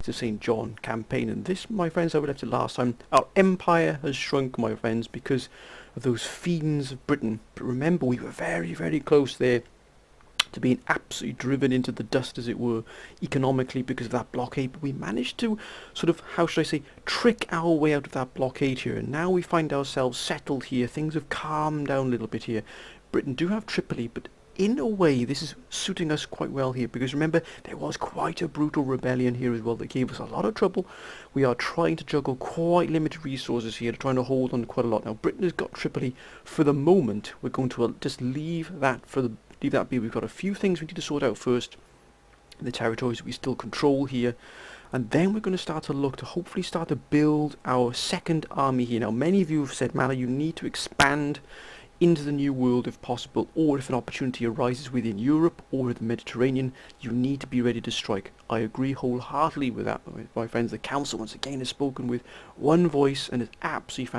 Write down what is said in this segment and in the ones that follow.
of St. John campaign, and this, my friends, I we left it last time. Our empire has shrunk, my friends, because of those fiends of Britain. But remember, we were very, very close there to being absolutely driven into the dust, as it were, economically because of that blockade. But we managed to sort of, how should I say, trick our way out of that blockade here, and now we find ourselves settled here. Things have calmed down a little bit here. Britain do have Tripoli, but in a way this is suiting us quite well here, because remember, there was quite a brutal rebellion here as well that gave us a lot of trouble. We are trying to juggle quite limited resources here, trying to hold on quite a lot. Now Britain has got Tripoli for the moment. We're going to just leave that be. We've got a few things we need to sort out first, the territories that we still control here, and then we're going to start to look to hopefully start to build our second army here. Now many of you have said, Mala, you need to expand into the New World if possible, or if an opportunity arises within Europe or the Mediterranean, you need to be ready to strike. I agree wholeheartedly with that, my friends. The Council once again has spoken with one voice, and it's absolutely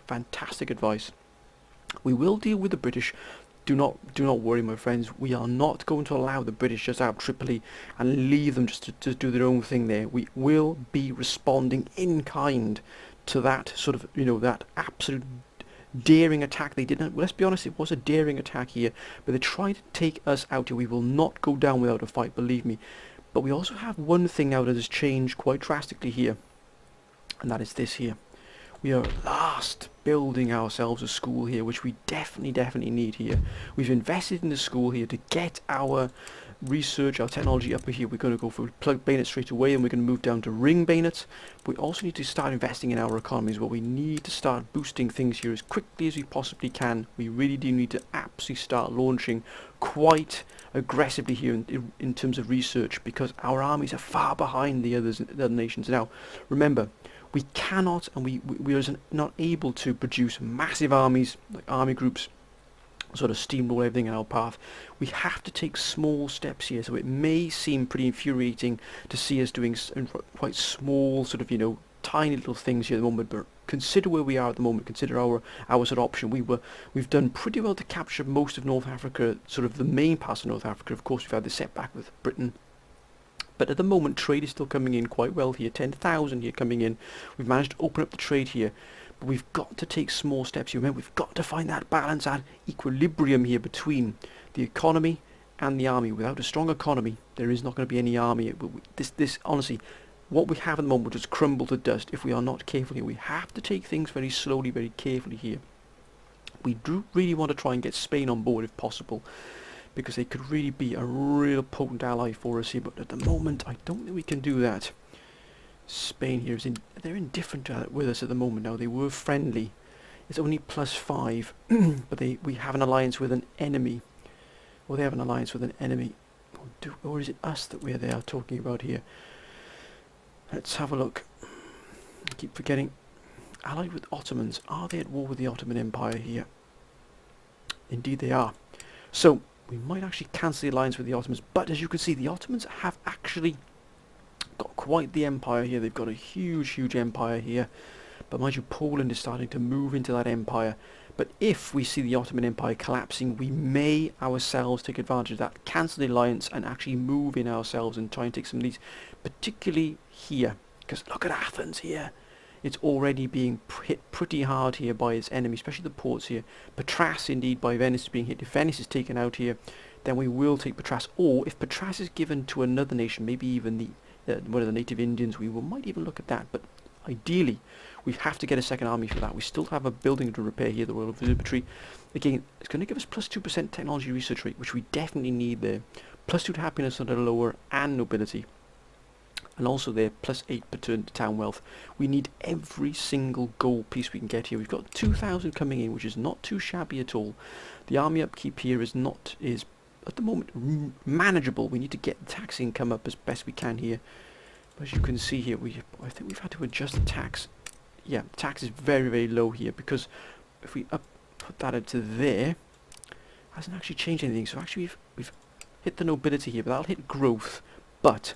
fantastic advice. We will deal with the British. Do not worry, my friends. We are not going to allow the British just out of Tripoli and leave them just to do their own thing there. We will be responding in kind to that sort of, that absolute daring attack they did. Let's be honest, it was a daring attack here, but they tried to take us out here. We will not go down without a fight, believe me. But we also have one thing now that has changed quite drastically here, and that is this here. We are at last building ourselves a school here, which we definitely need here. We've invested in the school here to get our research, our technology up here. We're going to go for plug bayonets straight away, and we're going to move down to ring bayonets. We also need to start investing in our economies. Well, we need to start boosting things here as quickly as we possibly can. We really do need to absolutely start launching quite aggressively here in terms of research, because our armies are far behind the other nations. Now, remember, we cannot, and we are not able to produce massive armies, like army groups, sort of steamroll everything in our path. We have to take small steps here. So it may seem pretty infuriating to see us doing quite small, sort of, tiny little things here at the moment, but consider where we are at the moment. Consider our sort of option. We've done pretty well to capture most of North Africa, sort of the main parts of North Africa. Of course, we've had the setback with Britain, but at the moment trade is still coming in quite well here. 10,000 here coming in. We've managed to open up the trade here. But we've got to take small steps here. Remember, we've got to find that balance, that equilibrium here between the economy and the army. Without a strong economy, there is not going to be any army. This honestly, what we have at the moment will just crumble to dust if we are not careful here. We have to take things very slowly, very carefully here. We do really want to try and get Spain on board if possible, because they could really be a real potent ally for us here. But at the moment, I don't think we can do that. Spain here they're indifferent with us at the moment now. They were friendly. It's only +5, but we have an alliance with an enemy. Or they have an alliance with an enemy. Or is it us that they are talking about here? Let's have a look. I keep forgetting. Allied with Ottomans. Are they at war with the Ottoman Empire here? Indeed they are. So we might actually cancel the alliance with the Ottomans. But as you can see, the Ottomans have actually got quite the empire here. They've got a huge empire here, but mind you, Poland is starting to move into that empire. But if we see the Ottoman Empire collapsing, we may ourselves take advantage of that, cancel the alliance, and actually move in ourselves and try and take some of these, particularly here, because look at Athens here. It's already being hit pretty hard here by its enemy, especially the ports here. Patras, indeed, by Venice is being hit. If Venice is taken out here, then we will take Patras. Or if Patras is given to another nation, maybe even one of the native Indians, might even look at that. But ideally, we have to get a second army for that. We still have a building to repair here, the Royal Observatory. Again, it's going to give us +2% technology research rate, which we definitely need there. +2 to happiness under lower and nobility. And also there, +8 per turn to town wealth. We need every single gold piece we can get here. We've got 2,000 coming in, which is not too shabby at all. The army upkeep here is at the moment manageable. We need to get the tax income up as best we can here. But as you can see here, I think we've had to adjust the tax. Yeah, tax is very low here, because if we put that into there, it hasn't actually changed anything. So actually we've hit the nobility here, but that'll hit growth. But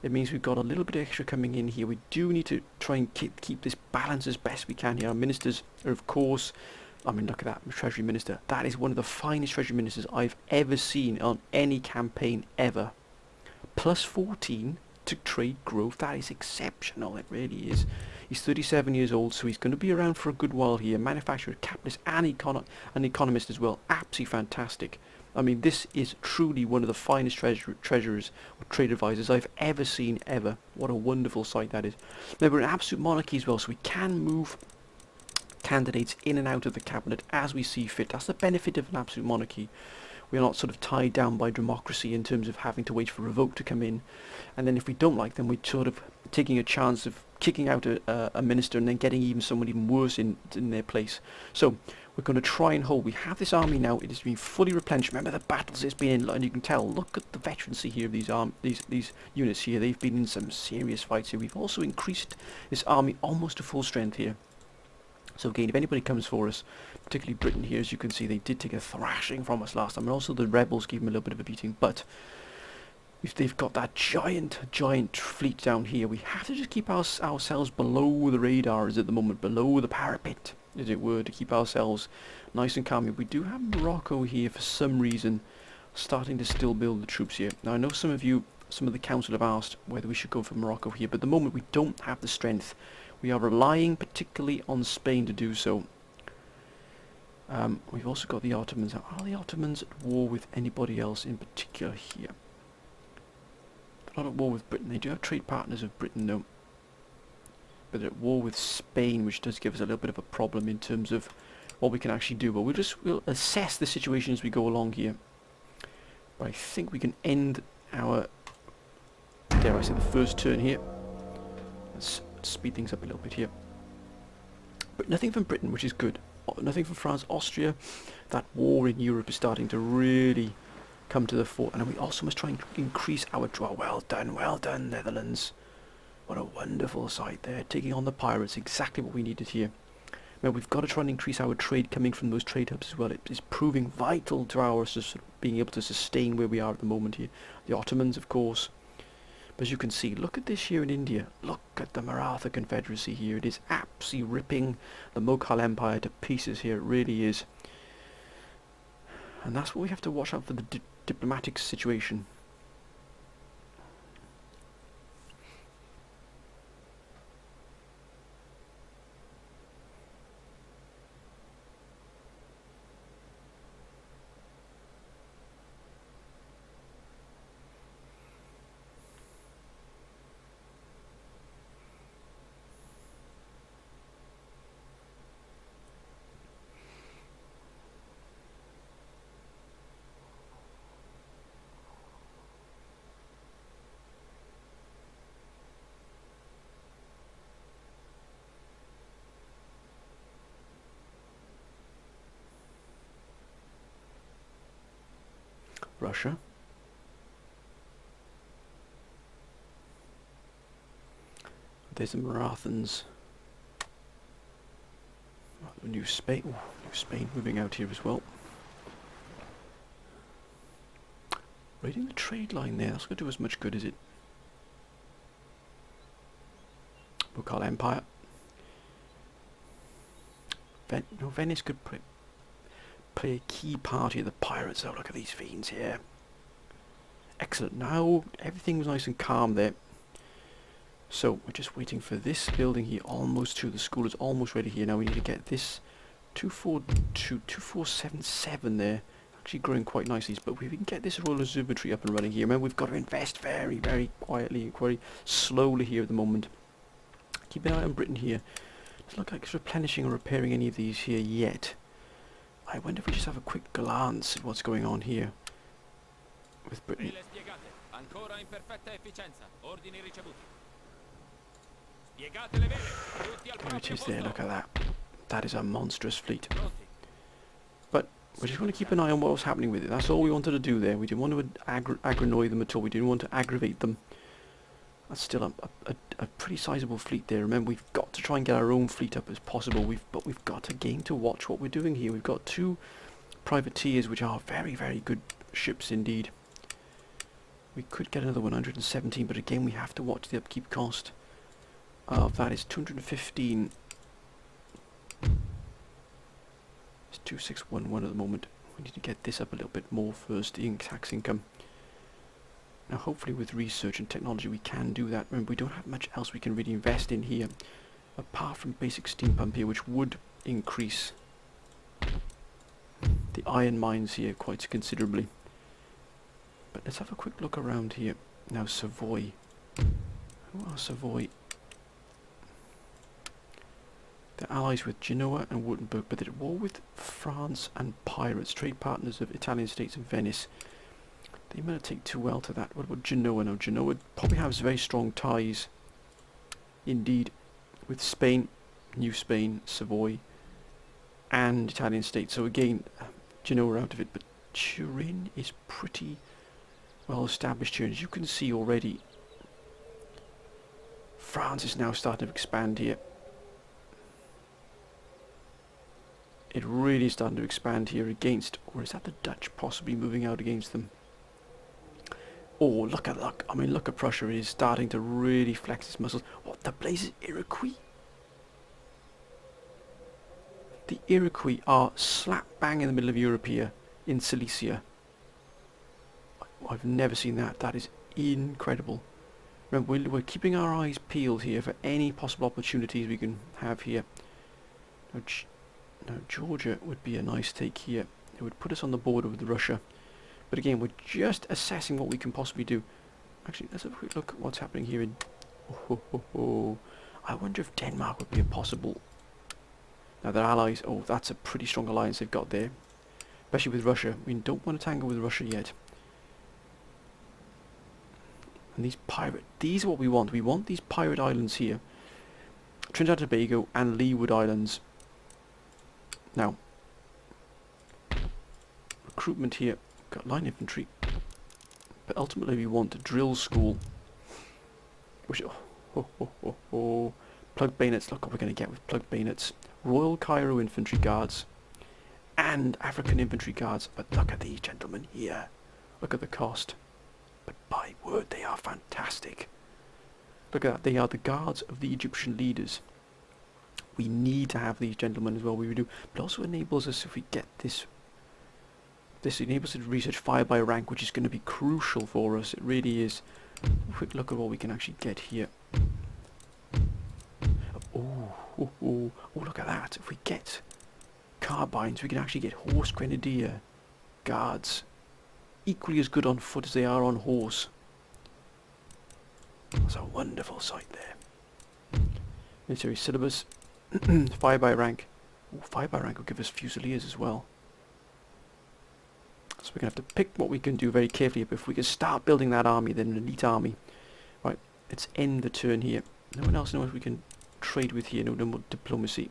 it means we've got a little bit extra coming in here. We do need to try and keep this balance as best we can here. Our ministers are, of course, I mean, look at that, Treasury Minister. That is one of the finest Treasury Ministers I've ever seen on any campaign ever. +14 to trade growth. That is exceptional, it really is. He's 37 years old, so he's going to be around for a good while here. Manufacturer, capitalist, and an economist as well. Absolutely fantastic. I mean, this is truly one of the finest treasurers or trade advisors I've ever seen, ever. What a wonderful sight that is. Now, we're an absolute monarchy as well, so we can move candidates in and out of the cabinet as we see fit. That's the benefit of an absolute monarchy. We're not sort of tied down by democracy in terms of having to wait for a vote to come in. And then if we don't like them, we're sort of taking a chance of kicking out a minister and then getting even someone even worse in their place. So we're going to try and hold. We have this army now. It has been fully replenished. Remember the battles it's been in, and you can tell. Look at the veterancy here of these units here. They've been in some serious fights here. We've also increased this army almost to full strength here. So again, if anybody comes for us, particularly Britain here, as you can see, they did take a thrashing from us last time, and also the rebels gave them a little bit of a beating. But if they've got that giant fleet down here, we have to just keep ourselves below the radars at the moment, below the parapet, as it were, to keep ourselves nice and calm. We do have Morocco here for some reason, starting to still build the troops here. Now I know some of the council have asked whether we should go for Morocco here, but at the moment we don't have the strength. We are relying particularly on Spain to do so. We've also got the Ottomans. Are the Ottomans at war with anybody else in particular here? They're not at war with Britain. They do have trade partners of Britain though. But they're at war with Spain, which does give us a little bit of a problem in terms of what we can actually do. But we'll assess the situation as we go along here. But I think we can end our, dare I say, the first turn here. Let's speed things up a little bit here. But nothing from Britain, which is good. Nothing from France, Austria. That war in Europe is starting to really come to the fore. And we also must try and increase our draw. Well done, Netherlands. What a wonderful sight there. Taking on the pirates, exactly what we needed here. Now we've got to try and increase our trade coming from those trade hubs as well. It is proving vital to our being able to sustain where we are at the moment here. The Ottomans, of course. But as you can see, look at this here in India. Look at the Maratha Confederacy here. It is absolutely ripping the Mughal Empire to pieces here. It really is. And that's what we have to watch out for, the diplomatic situation. Russia. There's the Marathons. New Spain. Ooh, New Spain moving out here as well. Raiding the trade line there. That's going to do us much good, is it? Mughal Empire. Venice could play a key part here. The pirates. Oh, look at these fiends here. Excellent. Now everything was nice and calm there. So we're just waiting for this building here almost to. The school is almost ready here. Now we need to get this 2477 there. Actually growing quite nicely. But if we can get this Royal Observatory up and running here, remember we've got to invest very, very quietly, very slowly here at the moment. Keep an eye on Britain here. Doesn't look like it's replenishing or repairing any of these here yet. I wonder if we just have a quick glance at what's going on here with Britain. There it is there, look at that. That is a monstrous fleet. But we're just going to keep an eye on what was happening with it. That's all we wanted to do there. We didn't want to annoy them at all. We didn't want to aggravate them. That's still a pretty sizable fleet there. Remember, we've got to try and get our own fleet up as possible. But we've got again to watch what we're doing here. We've got two privateers, which are very, very good ships indeed. We could get another 117, but again, we have to watch the upkeep cost of that. Is 215. It's 2611 at the moment. We need to get this up a little bit more first, the tax income. Now hopefully with research and technology we can do that. Remember, we don't have much else we can really invest in here, apart from basic steam pump here, which would increase the iron mines here quite considerably. But let's have a quick look around here. Now Savoy. Who are Savoy? They're allies with Genoa and Württemberg, but they're at war with France and pirates, trade partners of Italian states and Venice. They might not take too well to that. What about Genoa? Now Genoa probably has very strong ties indeed with Spain, New Spain, Savoy and Italian states. So again, Genoa out of it, but Turin is pretty well established here. As you can see already, France is now starting to expand here. It really is starting to expand here against, or is that the Dutch possibly moving out against them? Oh, look at Prussia is starting to really flex its muscles. What the blazes, Iroquois? The Iroquois are slap bang in the middle of Europe here, in Silesia. I've never seen that. That is incredible. Remember, we're keeping our eyes peeled here for any possible opportunities we can have here. Now Georgia would be a nice take here. It would put us on the border with Russia. But again, we're just assessing what we can possibly do. Actually, let's have a quick look at what's happening here in... I wonder if Denmark would be a possible... Now they're allies. Oh, that's a pretty strong alliance they've got there. Especially with Russia. We don't want to tangle with Russia yet. And these are what we want. We want these pirate islands here. Trinidad and Tobago and Leeward Islands. Now, recruitment here. Got line infantry, but ultimately we want a drill school, which plug bayonets. Look what we're going to get with plug bayonets. Royal Cairo Infantry Guards and African Infantry Guards. But look at these gentlemen here. Look at the cost. But by word, they are fantastic. Look at that. They are the guards of the Egyptian leaders. We need to have these gentlemen as well. We do, but also enables us, if we get this. This enables us to research fire by rank, which is going to be crucial for us. It really is. Quick look at what we can actually get here. Oh, look at that. If we get carbines, we can actually get horse grenadier guards. Equally as good on foot as they are on horse. That's a wonderful sight there. Military syllabus. Fire by rank. Ooh, fire by rank will give us fusiliers as well. So we're going to have to pick what we can do very carefully. But if we can start building that army, then an elite army. Right, let's end the turn here. No one else knows we can trade with here. No more diplomacy.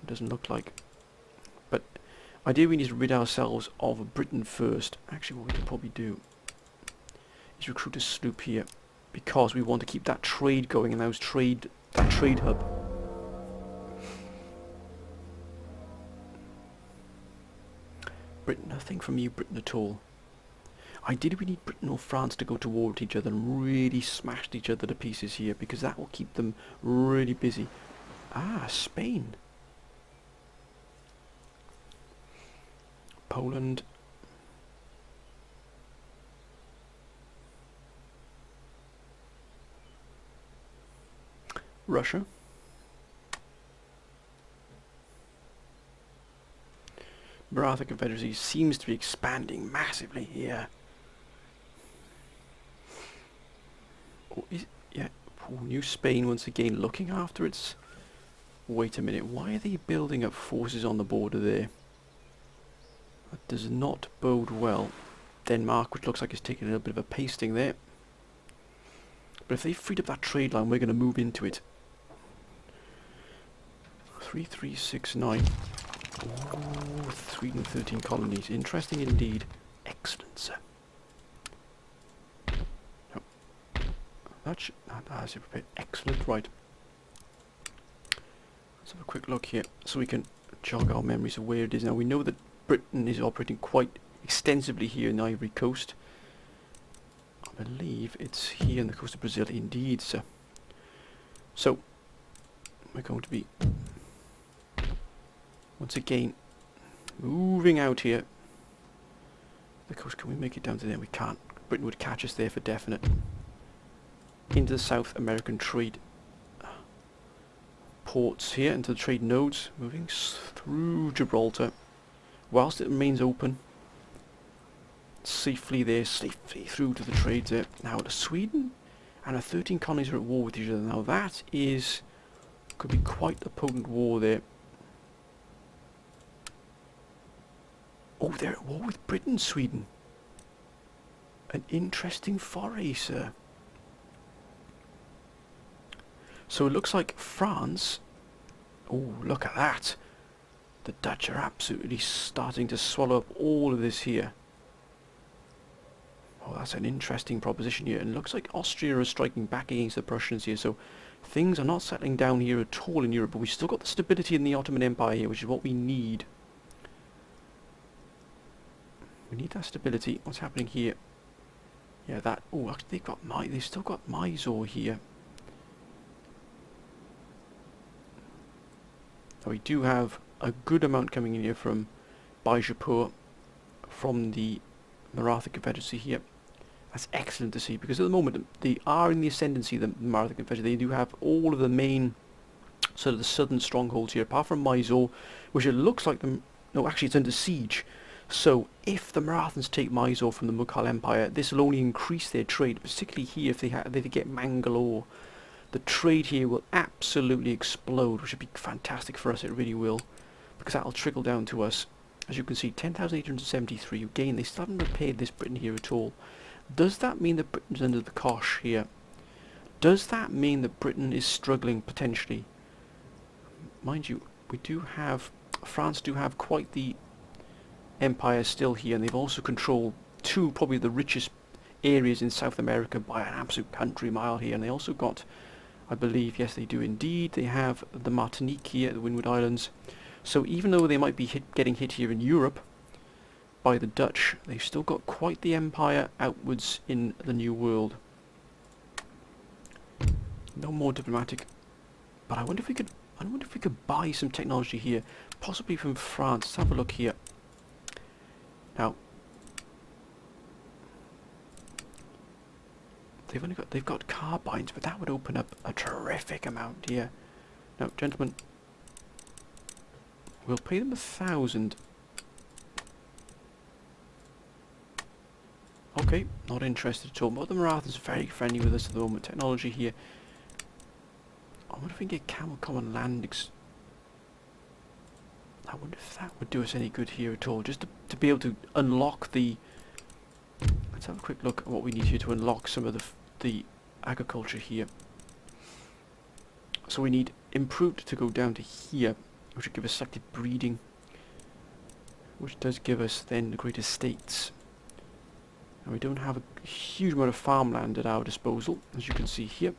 It doesn't look like. But ideally we need to rid ourselves of Britain first. Actually, what we can probably do is recruit a sloop here. Because we want to keep that trade going and that trade hub. Britain, nothing from you, Britain, at all. Ideally we need Britain or France to go to war with each other and really smash each other to pieces here, because that will keep them really busy. Ah, Spain. Poland. Russia. Maratha Confederacy seems to be expanding massively here. Oh, New Spain once again looking after its... Wait a minute, why are they building up forces on the border there? That does not bode well. Denmark, which looks like it's taking a little bit of a pasting there. But if they freed up that trade line, we're going to move into it. 3369. Oh, 313 colonies. Interesting indeed. Excellent, sir. No. That's excellent, right. Let's have a quick look here so we can jog our memories of where it is. Now we know that Britain is operating quite extensively here in the Ivory Coast. I believe it's here on the coast of Brazil, indeed, sir. So, we're going to be once again moving out here. The coast, can we make it down to there? We can't. Britain would catch us there for definite. Into the South American trade ports here, into the trade nodes, moving through Gibraltar, whilst it remains open. Safely there, safely through to the trades there. Now to Sweden and the 13 colonies are at war with each other. Now that is, could be quite a potent war there. Oh, they're at war with Britain, Sweden. An interesting foray, sir. So it looks like France... Oh, look at that. The Dutch are absolutely starting to swallow up all of this here. Oh, that's an interesting proposition here. And it looks like Austria is striking back against the Prussians here. So things are not settling down here at all in Europe. But we've still got the stability in the Ottoman Empire here, which is what we need. We need that stability. What's happening here? Yeah, that... Oh, actually they've still got Mysore here. Now we do have a good amount coming in here from Bijapur, from the Maratha Confederacy here. That's excellent to see, because at the moment they are in the ascendancy, the Maratha Confederacy. They do have all of the main, sort of the southern strongholds here, apart from Mysore, which it looks like them... No, actually it's under siege. So if the Marathans take Mysore from the Mughal Empire, this will only increase their trade, particularly here if they get Mangalore. The trade here will absolutely explode, which would be fantastic for us, it really will, because that will trickle down to us. As you can see, 10,873. Again, they still haven't repaired this Britain here at all. Does that mean that Britain's under the cosh here? Does that mean that Britain is struggling potentially? Mind you, we do have... France do have quite the empire still here, and they've also controlled two, probably the richest areas in South America by an absolute country mile here, and they also got, I believe, yes they do indeed, they have the Martinique here, the Windward Islands. So even though they might be getting hit here in Europe by the Dutch, they've still got quite the empire outwards in the New World. No more diplomatic, but I wonder if we could buy some technology here, possibly from France. Let's have a look here. Now, they've got carbines, but that would open up a terrific amount here. Now, gentlemen, we'll pay them 1,000. Okay, not interested at all. But the Marathans are very friendly with us at the moment. Technology here. I wonder if we can get camel common land. I wonder if that would do us any good here at all. Just to be able to unlock the... Let's have a quick look at what we need here to unlock some of the agriculture here. So we need improved to go down to here, which would give us selected breeding, which does give us then the great estates. And we don't have a huge amount of farmland at our disposal, as you can see here.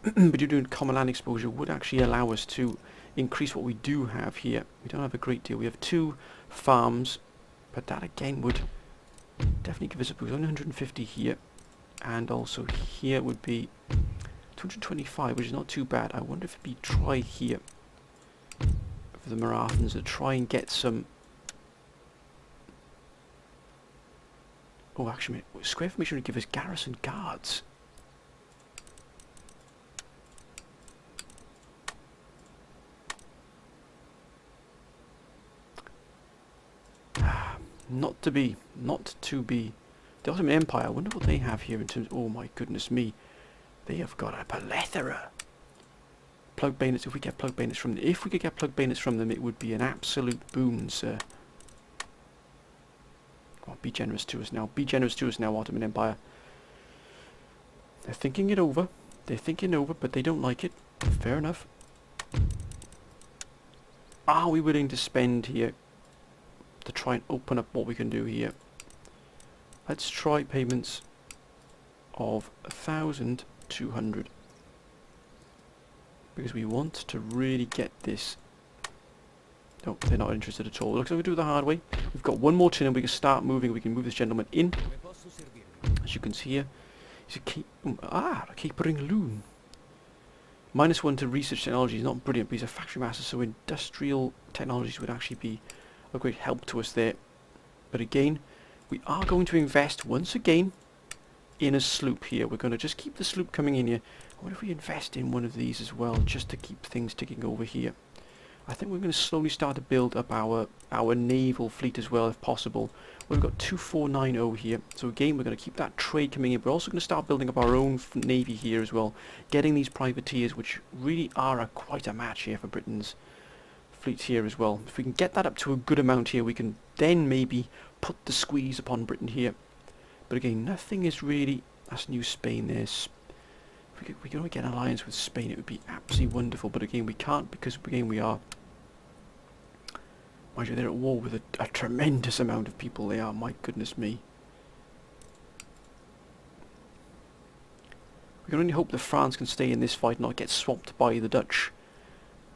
But doing common land exposure would actually allow us to increase what we do have here. We don't have a great deal. We have 2 farms, but that again would definitely give us a boost. 150 here, and also here would be 225, which is not too bad. I wonder if it'd be try here for the Marathans to try and get some... Oh, actually, square formation would give us garrison guards. Not to be. The Ottoman Empire, I wonder what they have here in terms... Oh my goodness me. They have got a plethora. Plug bayonets, if we get plug bayonets from them. If we could get plug bayonets from them, it would be an absolute boon, sir. Come on, be generous to us now. Be generous to us now, Ottoman Empire. They're thinking it over. But they don't like it. Fair enough. Are we willing to spend here to try and open up what we can do here? Let's try payments of 1,200, because we want to really get this. No, they're not interested at all. Looks like we do it the hard way. We've got one more turn and we can start moving. We can move this gentleman in. As you can see here, he's a capering loon. -1 to research technology is not brilliant, but he's a factory master, so industrial technologies would actually be a great help to us there. But again, we are going to invest once again in a sloop here. We're going to just keep the sloop coming in here. What if we invest in one of these as well, just to keep things ticking over here? I think we're going to slowly start to build up our naval fleet as well, if possible. We've got 2490 here, so again we're going to keep that trade coming in. We're also going to start building up our own navy here as well, getting these privateers, which really are quite a match here for Britain's fleet here as well. If we can get that up to a good amount here, we can then maybe put the squeeze upon Britain here. But again, nothing is really... That's New Spain there. If we could get an alliance with Spain, it would be absolutely wonderful. But again, we can't, because again we are... Mind you, they're at war with a tremendous amount of people. They are, my goodness me. We can only hope that France can stay in this fight and not get swamped by the Dutch.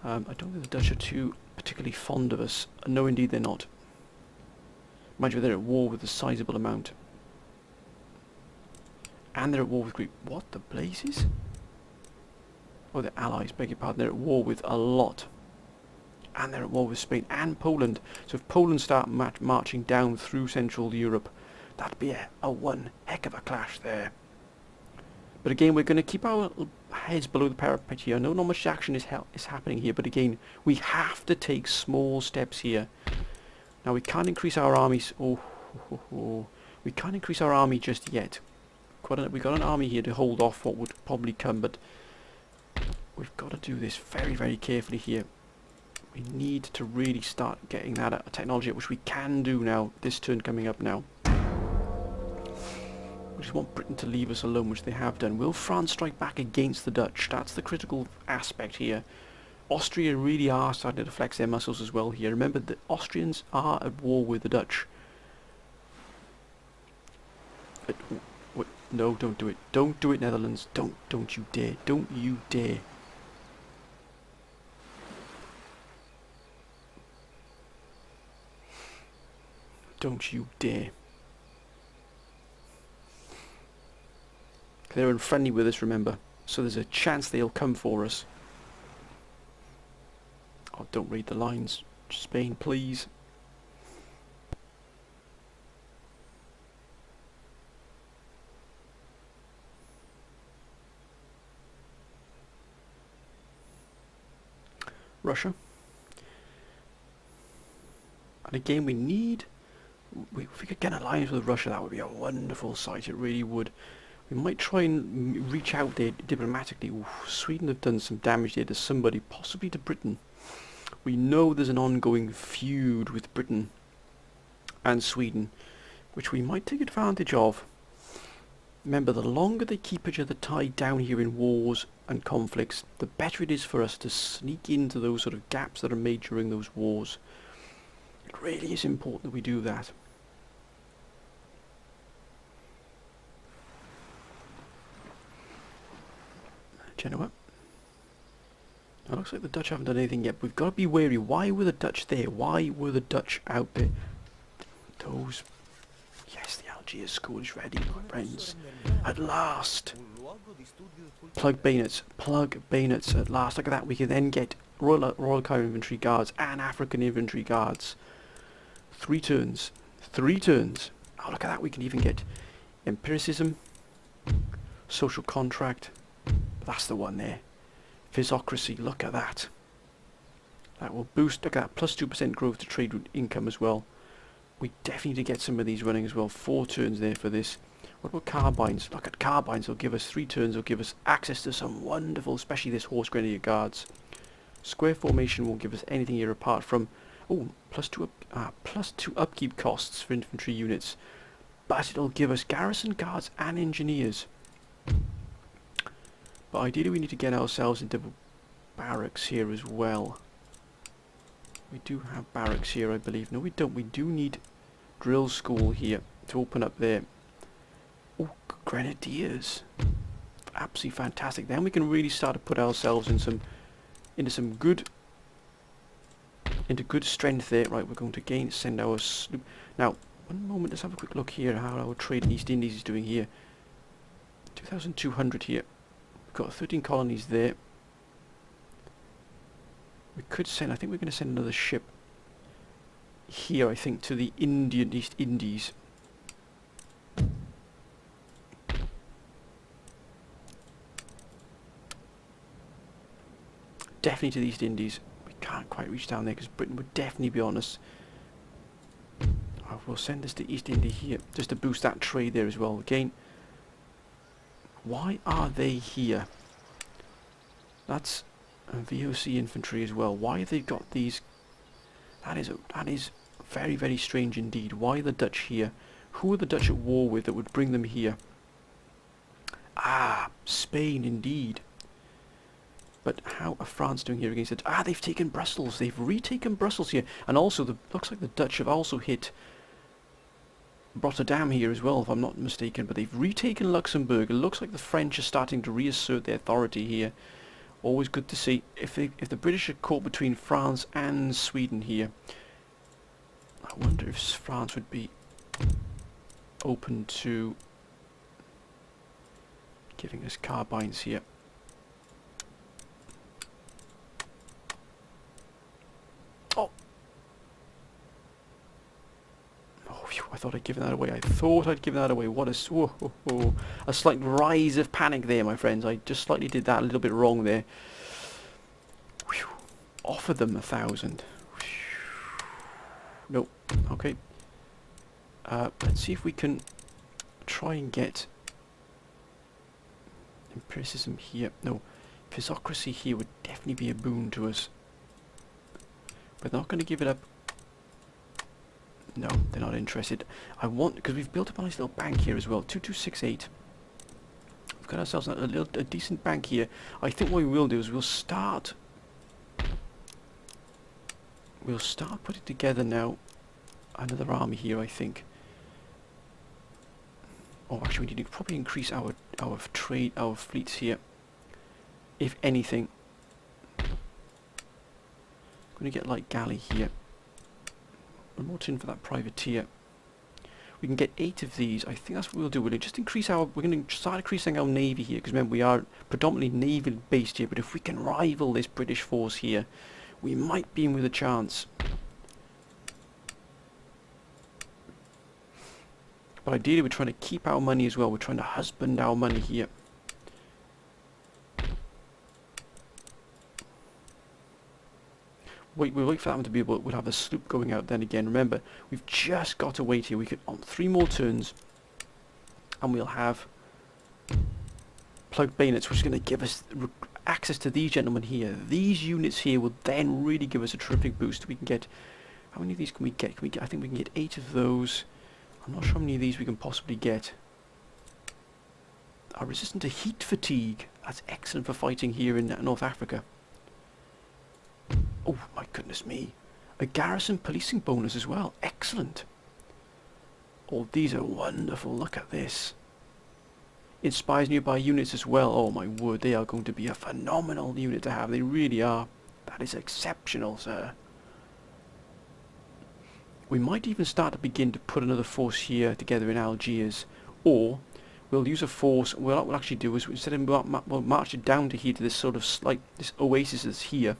I don't think the Dutch are too particularly fond of us. No, indeed they're not. Mind you, they're at war with a sizable amount. And they're at war with Greece. What the blazes? Oh, they're allies, beg your pardon. They're at war with a lot. And they're at war with Spain and Poland. So if Poland start marching down through Central Europe, that'd be a one heck of a clash there. But again, we're going to keep our heads below the parapet here. I know not much action is happening here, but again, we have to take small steps here. Now, we can't increase our armies. We can't increase our army just yet. We've got an army here to hold off what would probably come, but we've got to do this very, very carefully here. We need to really start getting that technology, which we can do now, this turn coming up now. We just want Britain to leave us alone, which they have done. Will France strike back against the Dutch? That's the critical aspect here. Austria really are starting to flex their muscles as well here. Remember, the Austrians are at war with the Dutch. But, no, don't do it. Don't do it, Netherlands. Don't you dare. Don't you dare. Don't you dare. They're unfriendly with us, remember. So there's a chance they'll come for us. Oh, don't read the lines. Spain, please. Russia. And again, we need... If we could get an alliance with Russia, that would be a wonderful sight. It really would. We might try and reach out there diplomatically. Ooh, Sweden have done some damage there to somebody, possibly to Britain. We know there's an ongoing feud with Britain and Sweden, which we might take advantage of. Remember, the longer they keep each other tied down here in wars and conflicts, the better it is for us to sneak into those sort of gaps that are made during those wars. It really is important that we do that. Genoa. It looks like the Dutch haven't done anything yet. We've got to be wary. Why were the Dutch there? Why were the Dutch out there? Those... Yes, the Algiers school is ready, my friends. At last. Plug bayonets. Plug bayonets. At last. Look at that. We can then get Royal Cairo Infantry Guards and African Infantry Guards. 3 turns. 3 turns. Oh, look at that. We can even get Empiricism. Social Contract. That's the one there. Physocracy, look at that. That will boost, look at that, plus 2% growth to trade income as well. We definitely need to get some of these running as well. 4 turns there for this. What about carbines? Look at carbines, they'll give us 3 turns, they'll give us access to some wonderful, especially this Horse Grenadier Guards. Square formation won't give us anything here apart from, plus 2 upkeep costs for infantry units. But it'll give us garrison guards and engineers. But ideally we need to get ourselves into barracks here as well. We do have barracks here, I believe. No, we don't. We do need drill school here to open up there. Oh, grenadiers. Absolutely fantastic. Then we can really start to put ourselves in into good strength there. Right, we're going to again send our sloop. Now, one moment, let's have a quick look here how our trade in East Indies is doing here. 2,200 here. We've got 13 colonies there. We could send, I think we're going to send another ship here, I think, to the East Indies. definitely to the East Indies. We can't quite reach down there because Britain would definitely be on us. We'll send this to East India here, just to boost that trade there as well. Again, why are they here? That's VOC infantry as well. Why have they got these? That is very, very strange indeed. Why are the Dutch here? Who are the Dutch at war with that would bring them here? Ah, Spain indeed. But how are France doing here against it? Ah, they've taken Brussels. They've retaken Brussels here. And also, looks like the Dutch have also hit Rotterdam here as well, if I'm not mistaken. But they've retaken Luxembourg. It looks like the French are starting to reassert their authority here. Always good to see. If the British are caught between France and Sweden here, I wonder if France would be open to giving us carbines here. Oh! Oh, phew, I thought I'd given that away. What a slight rise of panic there, my friends. I just slightly did that a little bit wrong there. Whew. Offer them 1,000. Nope. Okay. Let's see if we can try and get empiricism here. No, physocracy here would definitely be a boon to us. We're not going to give it up. No, they're not interested. I want, because we've built up a nice little bank here as well. 2268. We've got ourselves a decent bank here. I think what we will do is we'll start putting together now another army here, I think. Oh, actually, we need to probably increase our trade, our fleets here. If anything, I'm going to get like galley here. One more tin for that privateer. We can get 8 of these. I think that's what we'll do. We're going to start increasing our navy here, because remember we are predominantly naval based here. But if we can rival this British force here, we might be in with a chance. But ideally we're trying to keep our money as well. We're trying to husband our money here. We'll wait for that one to be able. We'll have a sloop going out then again. Remember, we've just got to wait here. We could on 3 more turns, and we'll have plugged bayonets, which is going to give us access to these gentlemen here. These units here will then really give us a terrific boost. We can get, how many of these can we get? I think we can get 8 of those. I'm not sure how many of these we can possibly get. Are resistant to heat fatigue. That's excellent for fighting here in North Africa. Oh my goodness me. A garrison policing bonus as well. Excellent. Oh, these are wonderful. Look at this. Inspires nearby units as well. Oh my word, they are going to be a phenomenal unit to have. They really are. That is exceptional, sir. We might even start to begin to put another force here together in Algiers. Or we'll use a force. What we'll actually do is instead of we'll march it down to here to this sort of this oasis that's here.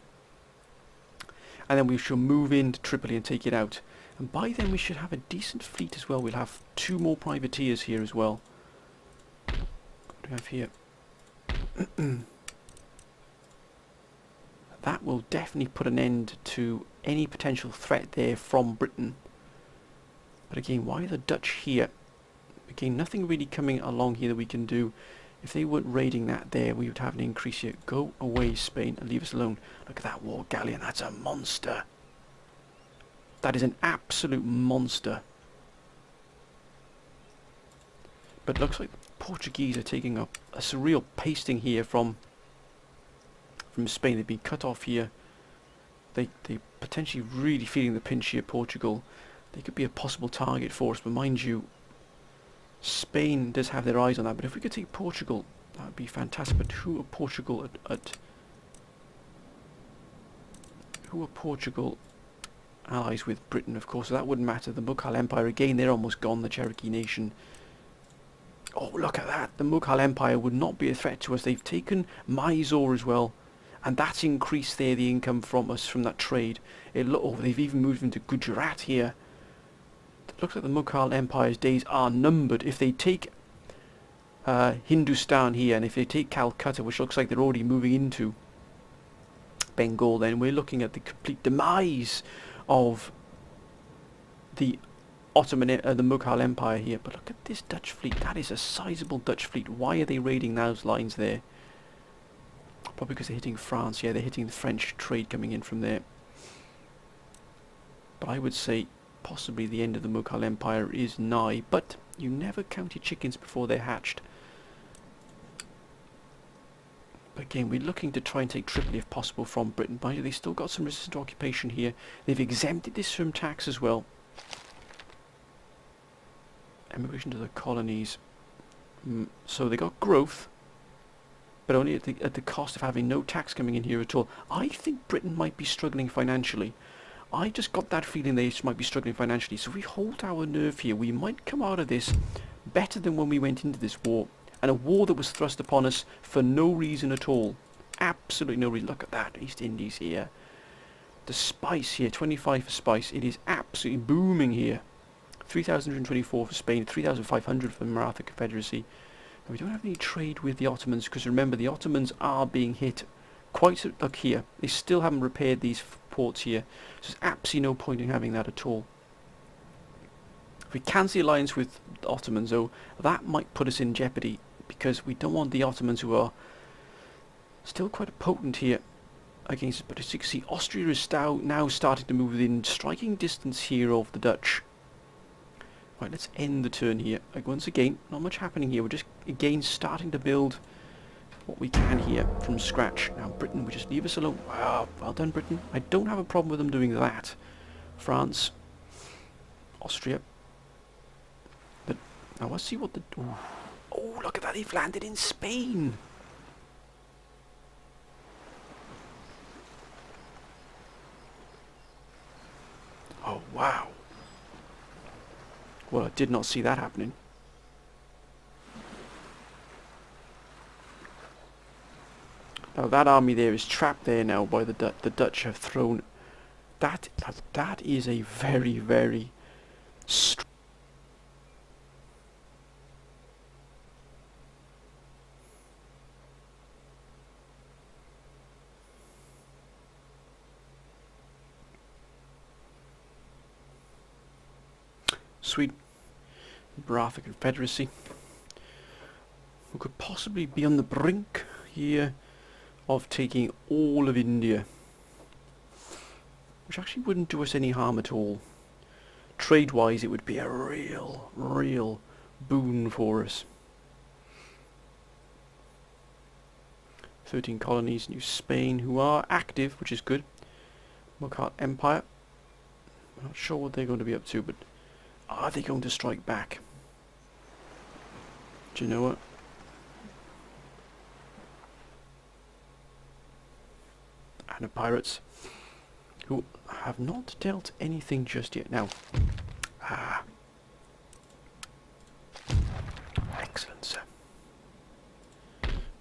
And then we shall move into Tripoli and take it out. And by then we should have a decent fleet as well. We'll have 2 more privateers here as well. What do we have here? That will definitely put an end to any potential threat there from Britain. But again, why are the Dutch here? Again, nothing really coming along here that we can do. If they weren't raiding that there, we would have an increase here. Go away, Spain, and leave us alone. Look at that war galleon. That's a monster. That is an absolute monster. But it looks like the Portuguese are taking up a surreal pasting here from Spain. They've been cut off here. They potentially really feeling the pinch here, Portugal. They could be a possible target for us, but mind you, Spain does have their eyes on that. But if we could take Portugal, that would be fantastic. But who are Portugal who are Portugal allies with Britain, of course? So that wouldn't matter. The Mughal Empire, again, they're almost gone, the Cherokee nation. Oh, look at that. The Mughal Empire would not be a threat to us. They've taken Mysore as well. And that's increased there the income from us from that trade. Oh, they've even moved into Gujarat here. It looks like the Mughal Empire's days are numbered. If they take Hindustan here, and if they take Calcutta, which looks like they're already moving into, Bengal, then we're looking at the complete demise of the the Mughal Empire here. But look at this Dutch fleet. That is a sizable Dutch fleet. Why are they raiding those lines there? Probably because they're hitting France. Yeah, they're hitting the French trade coming in from there. But I would say possibly the end of the Mughal Empire is nigh. But you never count your chickens before they're hatched. But again, we're looking to try and take Tripoli if possible from Britain. Mind you, they've still got some resistant occupation here. They've exempted this from tax as well. Immigration to the colonies. So they got growth, but only at the cost of having no tax coming in here at all. I think Britain might be struggling financially. I just got that feeling they might be struggling financially. So if we hold our nerve here, we might come out of this better than when we went into this war. And a war that was thrust upon us for no reason at all. Absolutely no reason. Look at that, East Indies here. The spice here, 25 for spice. It is absolutely booming here. 3,124 for Spain, 3,500 for the Maratha Confederacy. And we don't have any trade with the Ottomans, because remember, the Ottomans are being hit quite like here. They still haven't repaired these ports here. So there's absolutely no point in having that at all. If we cancel the alliance with the Ottomans, though, that might put us in jeopardy, because we don't want the Ottomans, who are still quite potent here against us. But as you can see, Austria is now starting to move within striking distance here of the Dutch. Right, let's end the turn here. Like, once again, not much happening here. We're just, again, starting to build what we can here from scratch. Now, Britain, we just leave us alone. Wow, well done, Britain. I don't have a problem with them doing that. France, Austria. But now let's see what the... Oh, look at that. They've landed in Spain. Oh, wow. Well, I did not see that happening. Now that army there is trapped there now by the Dutch. The Dutch have thrown... That is a very, very... Sweet Maratha Confederacy, who could possibly be on the brink here of taking all of India, which actually wouldn't do us any harm at all. Trade-wise, it would be a real boon for us. 13 colonies, New Spain, who are active, which is good. Mughal Empire, I'm not sure what they're going to be up to, but are they going to strike back? Do you know what? And the pirates, who have not dealt anything just yet. Now, excellent, sir.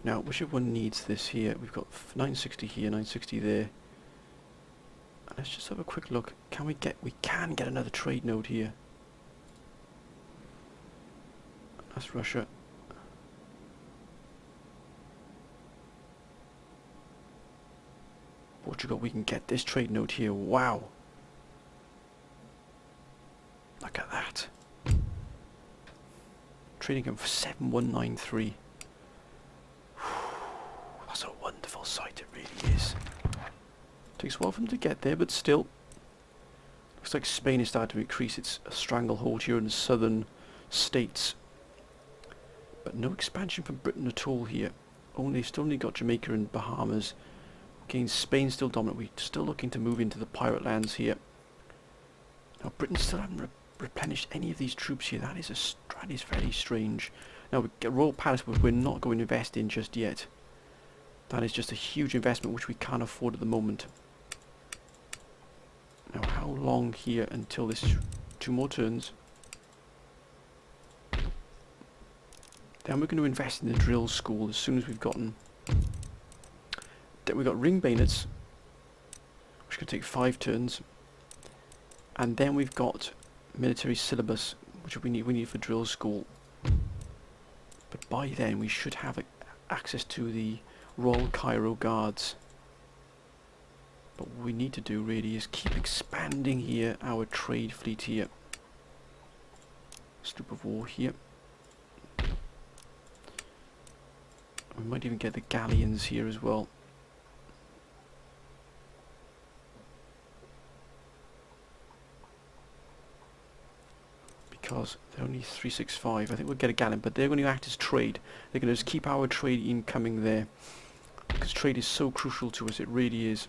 Now, whichever one needs this here? We've got 960 here, 960 there. And let's just have a quick look. Can we get? We can get another trade node here. That's Russia. Portugal, we can get this trade node here. Wow. Look at that. Trading him for 7193. That's a wonderful sight, it really is. Takes a while for them to get there, but still. Looks like Spain is starting to increase its stranglehold here in the southern states. But no expansion from Britain at all here. Still only got Jamaica and Bahamas. Again, Spain still dominant. We're still looking to move into the pirate lands here. Now, Britain still haven't replenished any of these troops here. That is very strange. Now, we get Royal Palace, which we're not going to invest in just yet. That is just a huge investment which we can't afford at the moment. Now, how long here until this is 2 more turns? Then we're going to invest in the drill school as soon as we've gotten... Then we've got ring bayonets, which can take 5 turns. And then we've got military syllabus, which we need for drill school. But by then we should have access to the Royal Cairo Guards. But what we need to do really is keep expanding here our trade fleet here. Sloop of war here. We might even get the galleons here as well. Because they're only 365. I think we'll get a galleon, but they're going to act as trade. They're going to just keep our trade incoming there. Because trade is so crucial to us, it really is.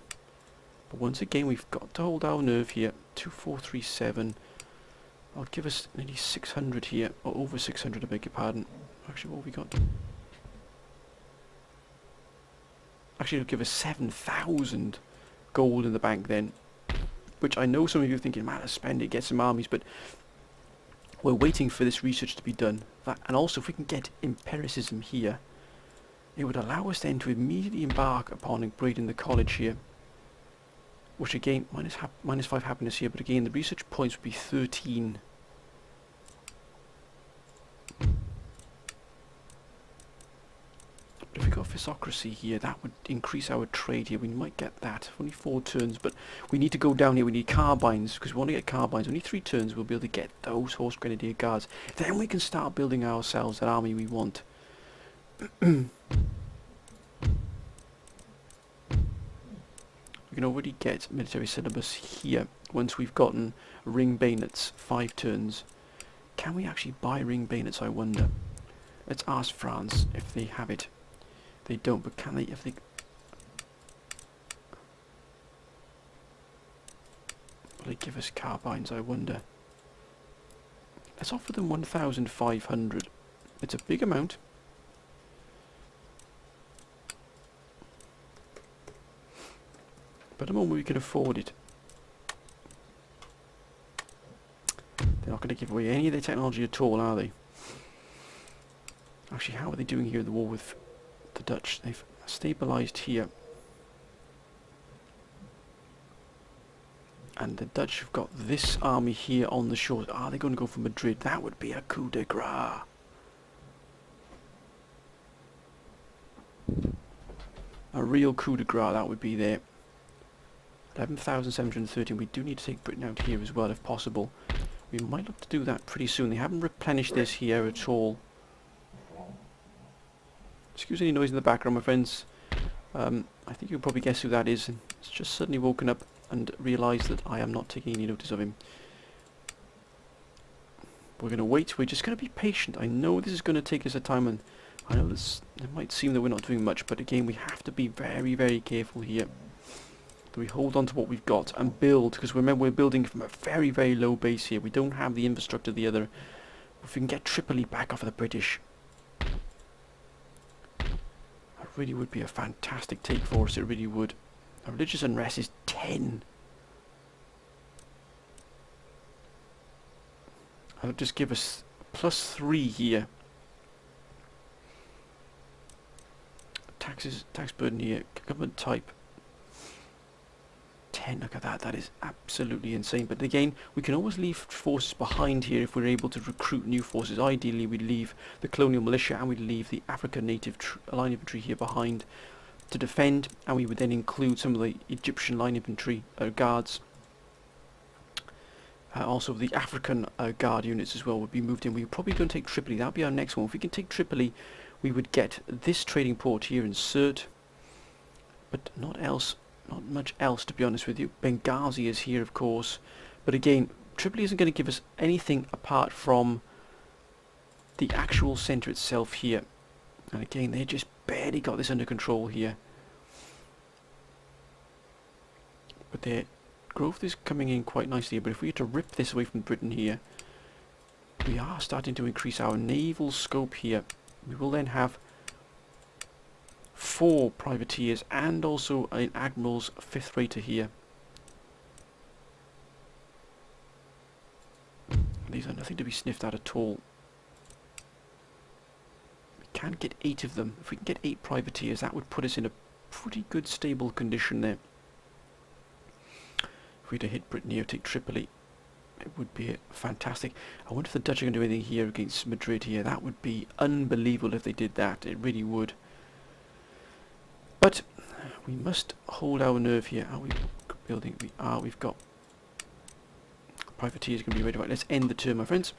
But once again, we've got to hold our nerve here. 2437. I'll give us nearly 600 here, or over 600, I beg your pardon. Actually, what have we got? Actually, it'll give us 7,000 gold in the bank then. Which I know some of you are thinking, man, let's spend it, get some armies, but we're waiting for this research to be done. And also, if we can get empiricism here, it would allow us then to immediately embark upon upgrading the college here. Which again, minus 5 happiness here, but again, the research points would be 13. But if we got physocracy here, that would increase our trade here. We might get that. Only 4 turns, but we need to go down here. We need carbines, because we want to get carbines. Only 3 turns, we'll be able to get those horse grenadier guards. Then we can start building ourselves that army we want. We can already get military syllabus here once we've gotten ring bayonets, 5 turns. Can we actually buy ring bayonets, I wonder? Let's ask France if they have it. They don't, but can they, if they... Will they give us carbines, I wonder? Let's offer them 1,500. It's a big amount. But at the moment we can afford it. They're not going to give away any of their technology at all, are they? Actually, how are they doing here in the war with the Dutch? They've stabilised here. And the Dutch have got this army here on the shores. Are they going to go for Madrid? That would be a coup de grace. A real coup de grace that would be there. 11,713. We do need to take Britain out here as well if possible. We might look to do that pretty soon. They haven't replenished this here at all. Excuse any noise in the background, my friends. I think you'll probably guess who that is. He's just suddenly woken up and realised that I am not taking any notice of him. We're going to wait. We're just going to be patient. I know this is going to take us a time, and I know this, it might seem that we're not doing much, but again, we have to be very, very careful here. We hold on to what we've got and build, because remember we're building from a very, very low base here. We don't have the infrastructure of the other. If we can get Tripoli back off of the British, that really would be a fantastic take for us. It really would. Our religious unrest is 10. That'll just give us +3 here. Taxes, tax burden here, government type. 10, look at that, that is absolutely insane. But again, we can always leave forces behind here if we're able to recruit new forces. Ideally, we'd leave the colonial militia and we'd leave the African native line infantry here behind to defend, and we would then include some of the Egyptian line infantry guards. Also the African guard units as well would be moved in. We're probably going to take Tripoli. That would be our next one. If we can take Tripoli, we would get this trading port here in Sirte, but not much else, to be honest with you. Benghazi is here, of course, but again, Tripoli isn't going to give us anything apart from the actual centre itself here. And again, they just barely got this under control here. But their growth is coming in quite nicely. But if we were to rip this away from Britain here, we are starting to increase our naval scope here. We will then have 4 privateers and also an admiral's 5th rater here. These are nothing to be sniffed at all. We can get 8 of them. If we can get 8 privateers, that would put us in a pretty good stable condition there. If we were to hit Britain here, take Tripoli, it would be fantastic. I wonder if the Dutch are going to do anything here against Madrid here. That would be unbelievable if they did that. It really would. But We must hold our nerve here. Are we building? We are. We've got privateers going to be ready. Right, let's end the turn, my friends.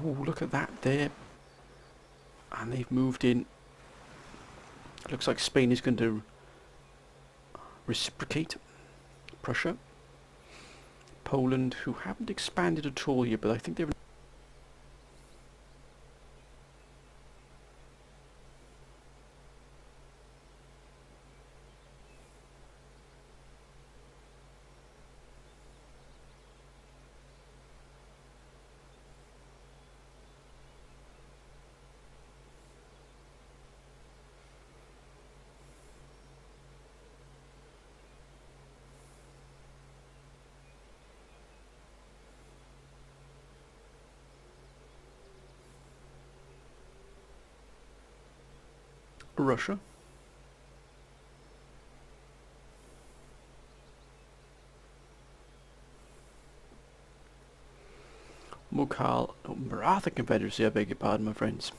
Ooh, look at that there. And they've moved in. It looks like Spain is going to reciprocate. Prussia. Poland, who haven't expanded at all here, but I think they're... Russia. Mughal, Maratha Confederacy, I beg your pardon, my friends.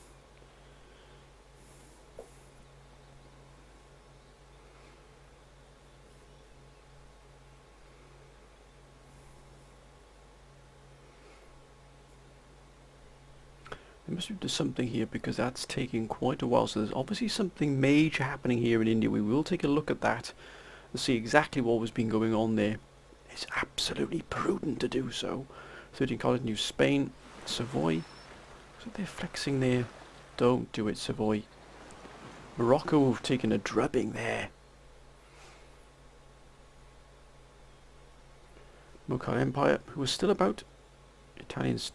There must be something here because that's taking quite a while, so there's obviously something major happening here in India. We will take a look at that and see exactly what was been going on there. It's absolutely prudent to do so. 13 colonies, New Spain, Savoy. So they're flexing there. Don't do it, Savoy. Morocco have taken a drubbing there. Mughal Empire, who is still about. Italians.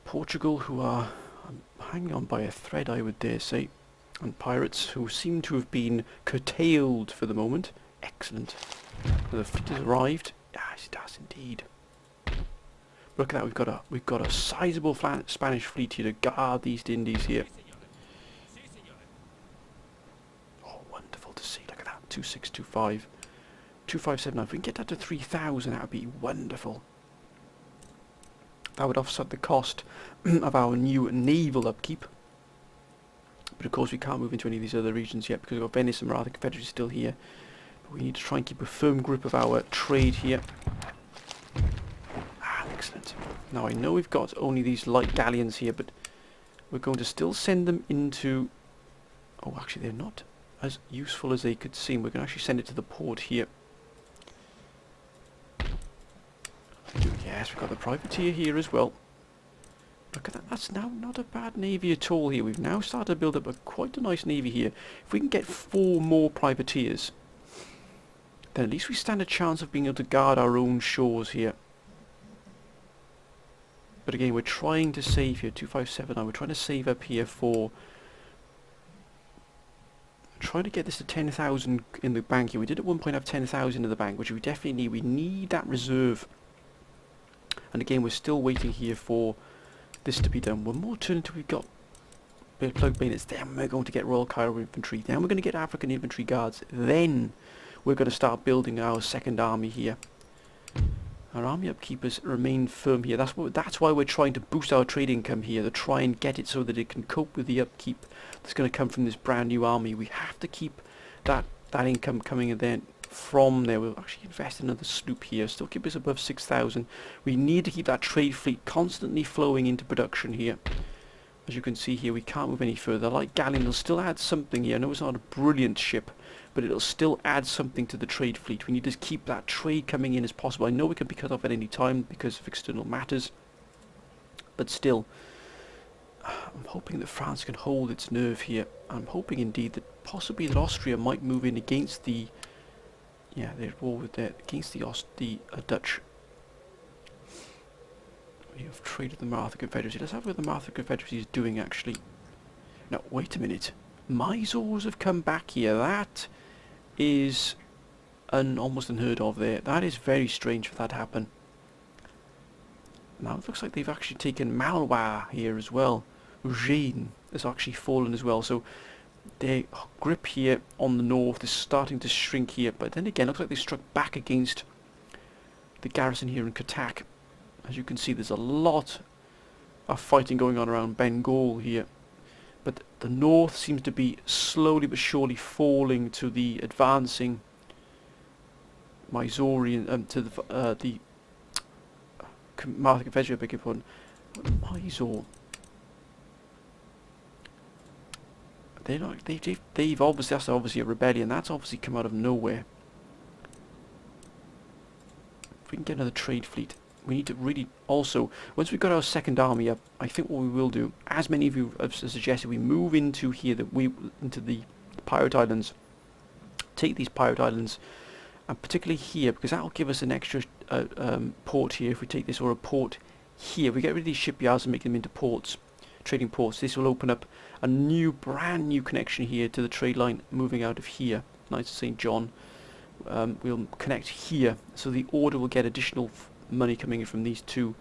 Portugal, who are hanging on by a thread, I would dare say. And pirates, who seem to have been curtailed for the moment. Excellent. So the fleet has arrived. Yes, it does indeed. Look at that, we've got a sizable Spanish fleet here to guard the East Indies here. Oh, wonderful to see. Look at that, 2625. 2579. If we can get that to 3000, that would be wonderful. That would offset the cost of our new naval upkeep. But of course we can't move into any of these other regions yet because we've got Venice and Maratha Confederacy still here. But we need to try and keep a firm grip of our trade here. Ah, excellent. Now I know we've got only these light galleons here, but we're going to still send them into... Oh, actually they're not as useful as they could seem. We're going to actually send it to the port here. Yes, we've got the privateer here as well. Look at that, that's now not a bad navy at all here. We've now started to build up quite a nice navy here. If we can get 4 more privateers, then at least we stand a chance of being able to guard our own shores here. But again, we're trying to save here, 2579, we're trying to save up here for... Trying to get this to 10,000 in the bank here. We did at one point have 10,000 in the bank, which we definitely need. We need that reserve. And again, we're still waiting here for this to be done. One more turn until we've got plug bayonets. Then we're going to get Royal Cairo Infantry. Then we're going to get African Infantry Guards. Then we're going to start building our second army here. Our army upkeepers remain firm here. That's why we're trying to boost our trade income here, to try and get it so that it can cope with the upkeep that's going to come from this brand new army. We have to keep that income coming in then. From there, we'll actually invest in another sloop here, still keep us above 6,000. We need to keep that trade fleet constantly flowing into production here. As you can see here, we can't move any further. Like Galleon will still add something here. I know it's not a brilliant ship, but it'll still add something to the trade fleet. We need to keep that trade coming in as possible. I know we can be cut off at any time because of external matters, but still, I'm hoping that France can hold its nerve here. I'm hoping indeed that possibly that Austria might move in against the... Yeah, they're at war with that against the Dutch. We have traded the Maratha Confederacy. Let's have what the Maratha Confederacy is doing actually. Now, wait a minute. Mysores have come back here. That is almost unheard of there. That is very strange for that to happen. Now, it looks like they've actually taken Malwa here as well. Eugene has actually fallen as well. So, their grip here on the north is starting to shrink here, but then again, looks like they struck back against the garrison here in Katak. As you can see, there's a lot of fighting going on around Bengal here. But the north seems to be slowly but surely falling to the advancing Mysorean, to the Martha Confederate, beg your pardon. Mysore. They've obviously, that's obviously a rebellion. That's obviously come out of nowhere. If we can get another trade fleet, we need to really also, once we've got our second army up, I think what we will do, as many of you have suggested, we move into here, into the Pirate Islands, take these Pirate Islands, and particularly here, because that will give us an extra port here if we take this, or a port here. We get rid of these shipyards and make them into ports, trading ports. This will open up a brand new connection here to the trade line moving out of here, Knights of St. John. We'll connect here, so the Order will get additional money coming in from these two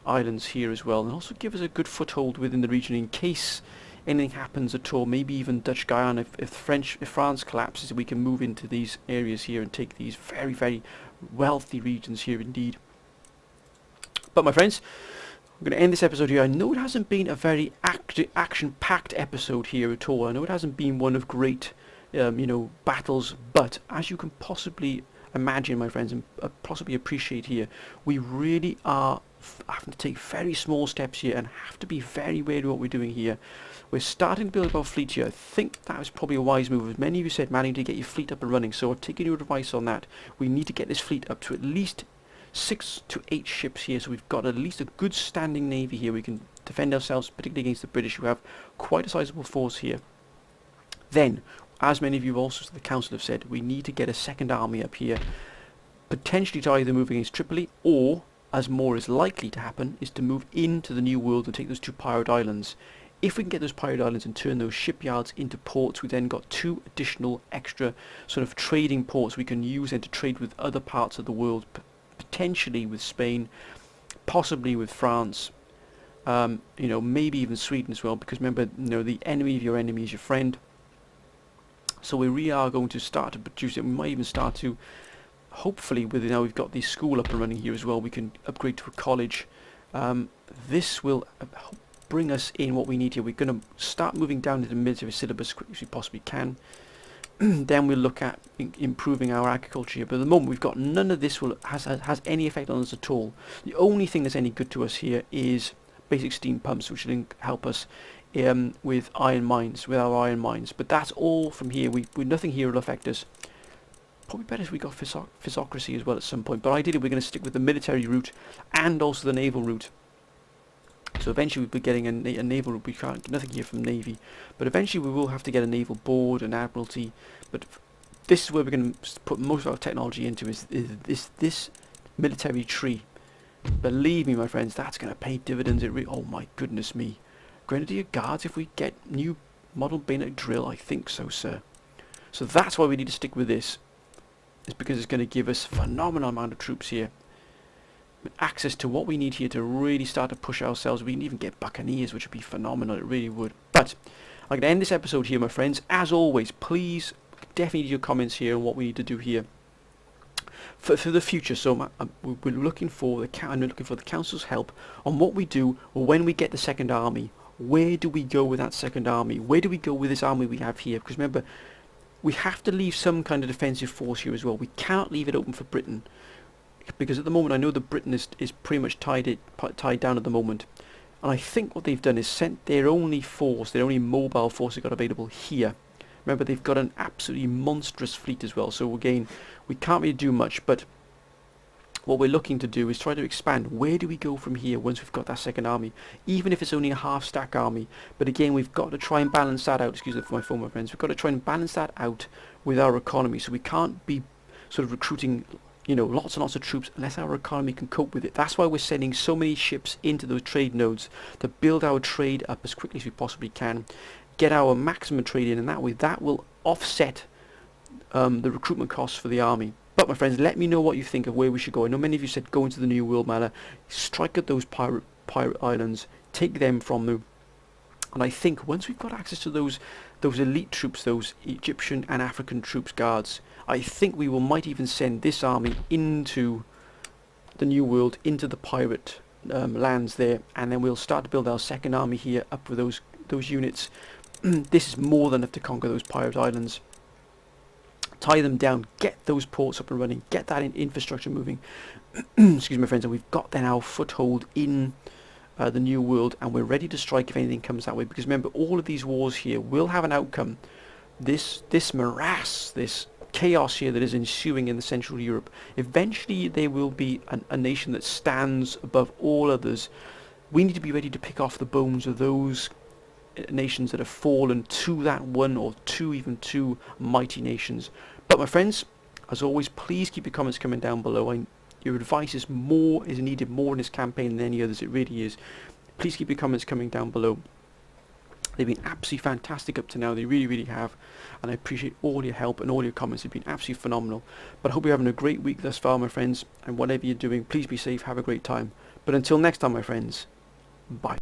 islands here as well, and also give us a good foothold within the region in case anything happens at all. Maybe even Dutch Guyana, if France collapses, we can move into these areas here and take these very, very wealthy regions here indeed. But my friends, I'm going to end this episode here. I know it hasn't been a very action-packed episode here at all. I know it hasn't been one of great battles, but as you can possibly imagine, my friends, and possibly appreciate here, we really are having to take very small steps here and have to be very wary of what we're doing here. We're starting to build up our fleet here. I think that was probably a wise move. As many of you said, man, you need to get your fleet up and running, so I've taken your advice on that. We need to get this fleet up to at least 6 to 8 ships here, so we've got at least a good standing navy here. We can defend ourselves, particularly against the British, who have quite a sizable force here. Then, as many of you also, the council, have said, we need to get a second army up here, potentially to either move against Tripoli, or, as more is likely to happen, is to move into the New World and take those two pirate islands. If we can get those pirate islands and turn those shipyards into ports, we then got 2 additional extra sort of trading ports we can use and to trade with other parts of the world, potentially with Spain, possibly with France, maybe even Sweden as well, because remember, the enemy of your enemy is your friend. So we really are going to start to produce it. We might even start to, hopefully, now we've got the school up and running here as well, we can upgrade to a college. This will bring us in what we need here. We're going to start moving down into the military syllabus as quickly as we possibly can. Then we'll look at improving our agriculture here. But at the moment, we've got none of this has any effect on us at all. The only thing that's any good to us here is basic steam pumps, which will help us with our iron mines. But that's all from here. Nothing here will affect us. Probably better if we got physocracy as well at some point. But ideally, we're going to stick with the military route and also the naval route. So eventually we'll be getting a naval route. We can't get nothing here from Navy, but eventually we will have to get a naval board and admiralty. But this is where we're going to put most of our technology into, is this military tree. Believe me, my friends, that's going to pay dividends. Oh my goodness me. Grenadier Guards, if we get new model bayonet drill, I think so, sir. So that's why we need to stick with this. It's because it's going to give us a phenomenal amount of troops here. Access to what we need here to really start to push ourselves. We can even get Buccaneers, which would be phenomenal. It really would. But I'm going to end this episode here, my friends. As always, please definitely leave your comments here on what we need to do here for the future. So we're looking for the council's help on what we do when we get the second army. Where do we go with that second army? Where do we go with this army we have here? Because remember, we have to leave some kind of defensive force here as well. We cannot leave it open for Britain, because at the moment I know that Britain is pretty much tied down at the moment, and I think what they've done is sent their only mobile force they've got available here. Remember, they've got an absolutely monstrous fleet as well, so again, we can't really do much, but what we're looking to do is try to expand. Where do we go from here once we've got that second army? Even if it's only a half-stack army, but again, we've got to try and balance that out. Excuse me for my former friends. We've got to try and balance that out with our economy, so we can't be sort of recruiting lots and lots of troops unless our economy can cope with it. That's why we're sending so many ships into those trade nodes to build our trade up as quickly as we possibly can, get our maximum trade in, and that way that will offset the recruitment costs for the army. But my friends, let me know what you think of where we should go. I know many of you said go into the New World Manor, strike at those pirate islands, take them from them. And I think once we've got access to those elite troops, those Egyptian and African troops guards, I think we might even send this army into the New World into the pirate lands there, and then we'll start to build our second army here up with those units. This is more than enough to conquer those pirate islands. Tie them down, get those ports up and running, get that infrastructure moving. Excuse me, my friends, and we've got then our foothold in the New World, and we're ready to strike if anything comes that way. Because remember, all of these wars here will have an outcome. This morass, this chaos here that is ensuing in the Central Europe, eventually there will be a nation that stands above all others. We need to be ready to pick off the bones of those nations that have fallen to that one or even two mighty nations. But my friends, as always, please keep your comments coming down below. Your advice is needed more in this campaign than any others. It really is. Please keep your comments coming down below. They've been absolutely fantastic up to now. They really, really have. And I appreciate all your help and all your comments. They've been absolutely phenomenal. But I hope you're having a great week thus far, my friends. And whatever you're doing, please be safe. Have a great time. But until next time, my friends, bye.